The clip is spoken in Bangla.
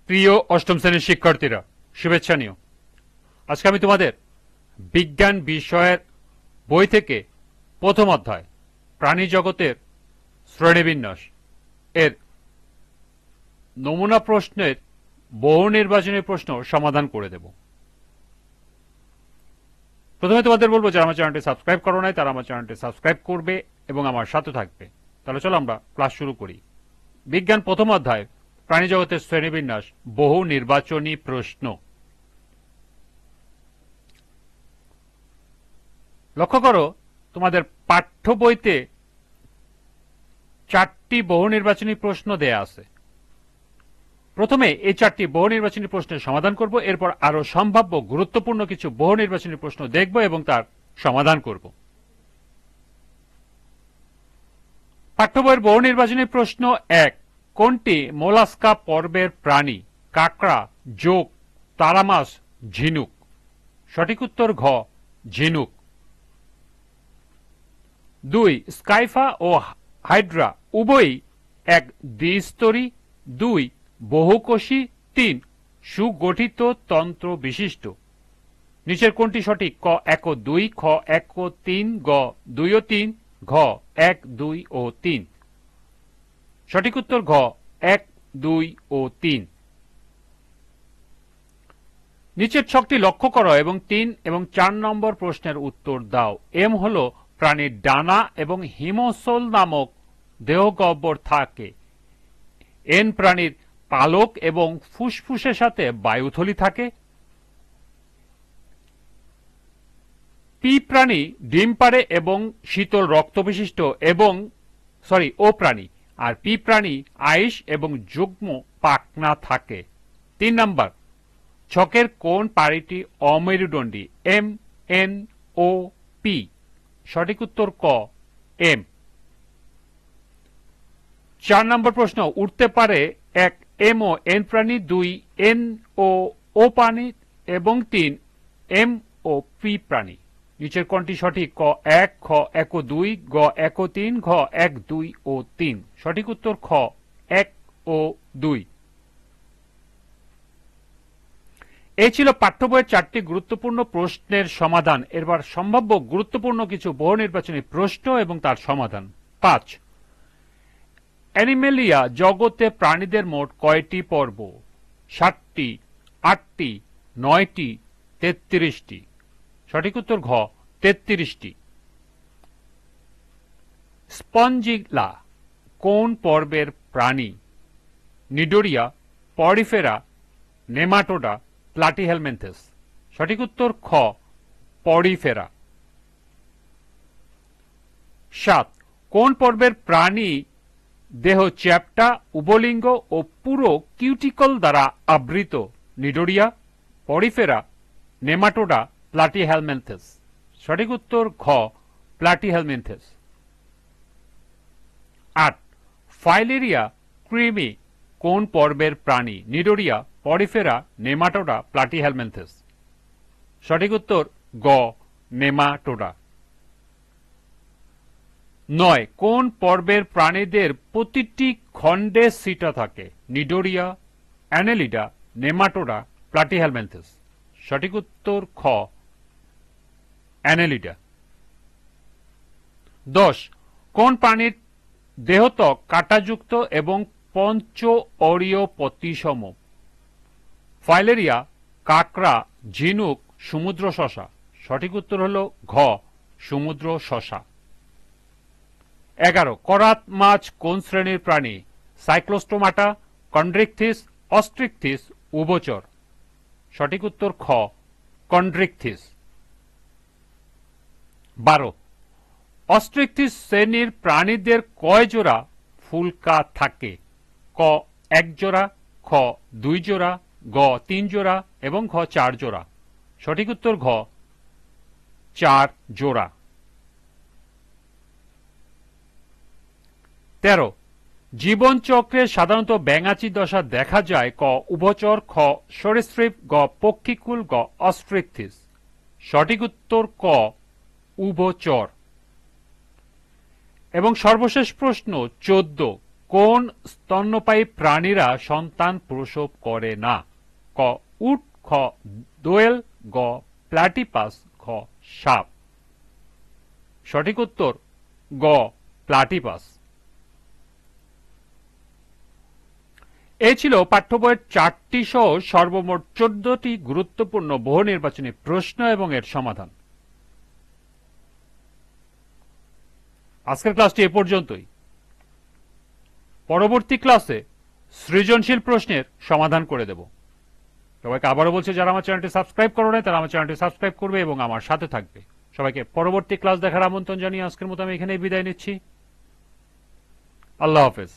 প্রিয় অষ্টম শ্রেণীর শিক্ষার্থীরা, শুভেচ্ছা নিও। আজকে আমি তোমাদের বিজ্ঞান বিষয়ের বই থেকে প্রথম অধ্যায় প্রাণী জগতের শ্রেণীবিন্যাস এর নমুনা প্রশ্নের বহু নির্বাচনী প্রশ্ন সমাধান করে দেব। প্রথমে তোমাদের বলবো, যারা আমার চ্যানেলটি সাবস্ক্রাইব করো নাই তারা আমার চ্যানেলটি সাবস্ক্রাইব করবে এবং আমার সাথে থাকবে। তাহলে চলো আমরা ক্লাস শুরু করি। বিজ্ঞান প্রথম অধ্যায় প্রাণী জগতের শ্রেণীবিন্যাস, বহু নির্বাচনী প্রশ্ন। লক্ষ্য করো, তোমাদের পাঠ্য বইতে 4টি বহু নির্বাচনী প্রশ্ন দেয়া আছে। প্রথমে এই 4টি বহু নির্বাচনী প্রশ্নের সমাধান করব, এরপর আরো সম্ভাব্য গুরুত্বপূর্ণ কিছু বহু নির্বাচনী প্রশ্ন দেখব এবং তার সমাধান করব। পাঠ্য বইয়ের বহু নির্বাচনী প্রশ্ন 1, কোনটি মোলাস্কা পর্বের প্রাণী? কাঁকড়া, জোঁক, তারামাছ, ঝিনুক। সঠিক উত্তর ঘ, ঝিনুক। 2, স্কাইফা ও হাইড্রা উভয়ই এক দ্বিস্তরী, 2 বহুকোষী, 3 সুগঠিত তন্ত্র বিশিষ্ট। নিচের কোনটি সঠিক? ক 1 ও 2, খ 1 ও 3, গ 2 ও 3, ঘ 1, 2 ও 3। সঠিক উত্তর ঘ 1, 2 ও 3। নিচের ছকটি লক্ষ্য করো এবং 3 এবং 4 নম্বর প্রশ্নের উত্তর দাও। এম হল প্রাণীর ডানা এবং হিমোসোল নামক দেহগহ্বর থাকে। এন প্রাণীর পালক এবং ফুসফুসের সাথে বায়ুথলি থাকে। পি প্রাণী ডিম পাড়ে এবং শীতল রক্ত বিশিষ্ট এবং ও প্রাণী, আর পি প্রাণী আইস এবং যুগ্ম পাখনা থাকে। 3 নাম্বার, ছকের কোন পাড়িটি অমেরুদণ্ডী? এম, এন, ও, পি। সঠিক উত্তর ক, এম। 4 নম্বর প্রশ্ন, উঠতে পারে 1 এম ও এন প্রাণী, 2 এন ও প্রাণী এবং 3 এম ও পি প্রাণী। নিচের কোনটি সঠিক? ক 1, খ 1 ও 2, গ 1 ও 3, ঘ 1, 2 ও 3। সঠিক উত্তর খ 1 ও 2। এই ছিল পাঠ্য বইয়ের 4টি গুরুত্বপূর্ণ প্রশ্নের সমাধান। এবার সম্ভাব্য গুরুত্বপূর্ণ কিছু বহু নির্বাচনী প্রশ্ন এবং তার সমাধান। 5, অ্যানিমেলিয়া জগতে প্রাণীদের মোট কয়টি পর্ব? 7টি, 8টি, 9টি, 33টি। সঠিক উত্তর ঘ 33টি। স্পঞ্জিলা কোন পর্বের প্রাণী? নিডোরিয়া, পরিফেরা, নেমাটোডা, প্লাটিহেলমিনথেস। সঠিক উত্তর খ, পরিফেরা। 7, কোন পর্বের প্রাণী দেহ চ্যাপ্টা, উভলিঙ্গ ও পুরো কিউটিকল দ্বারা আবৃত? নিডোরিয়া, পরিফেরা, নেমাটোডা, প্লাটিহেলমিনথেস। সঠিক উত্তর ঘ, প্লাটিহেলমিনথেস। 8, ফাইলেরিয়া কৃমি কোন পর্বের প্রাণী? নিডোরিয়া, পরিফেরা, নেমাটোডা, প্লাটিহেলমিনথেস। সঠিক উত্তর গ, নেমাটোডা। 9, কোন পর্বের প্রাণীদের প্রতিটি খণ্ডে সিটা থাকে? নিডোরিয়া, অ্যানেলিডা, নেমাটোডা, প্লাটিহেলমিনথেস। সঠিক উত্তর খ, অ্যানেলিডা। 10, কোন প্রাণীর দেহত্বক কাঁটাযুক্ত এবং পঞ্চ অরীয় প্রতিসম? ফাইলেরিয়া, কাঁকড়া, ঝিনুক, সমুদ্র শসা। সঠিক উত্তর হল ঘ, সমুদ্র শসা। 11, করাত মাছ কোন শ্রেণীর প্রাণী? সাইক্লোস্টোমাটা, কন্ড্রিকথিস, অস্ট্রিকথিস, উভচর। সঠিক উত্তর খ, কন্ড্রিকথিস। 12, অস্ট্রিকথিস শ্রেণীর প্রাণীদের কয় জোড়া ফুলকা থাকে? ক 1 জোড়া, খ 2 জোড়া, গ 3 জোড়া এবং ঘ 4 জোড়া। সঠিক উত্তর ঘ, 4 জোড়া। 13, জীবনচক্রে সাধারণত ব্যাঙাচি দশা দেখা যায়? ক উভচর, খ সরীসৃপ, গ পক্ষীকুল, গ অস্ট্রিকথিস। সঠিক উত্তর ক, উভচর। এবং সর্বশেষ প্রশ্ন 14, কোন স্তন্যপায়ী প্রাণীরা সন্তান প্রসব করে না? ক উট, খ দোয়েল, গ প্লাটিপাস, খ সাপ। সঠিক উত্তর গ প্লাটিপাস। এই ছিল পাঠ্য বইয়ের 4টি সহ সর্বমোট 14টি গুরুত্বপূর্ণ বহু নির্বাচনী প্রশ্ন এবং এর সমাধান। আজকের ক্লাসটি এ পর্যন্তই। পরবর্তী ক্লাসে সৃজনশীল প্রশ্নের সমাধান করে দেব। সবাইকে আবারও বলছি, যারা আমার চ্যানেলটি সাবস্ক্রাইব করো নাই তারা আমার চ্যানেলটি সাবস্ক্রাইব করবে এবং আমার সাথে থাকবে। সবাইকে পরবর্তী ক্লাস দেখার আমন্ত্রণ জানিয়ে আজকের মতো আমি এখানেই বিদায় নিচ্ছি। আল্লাহ হাফেজ।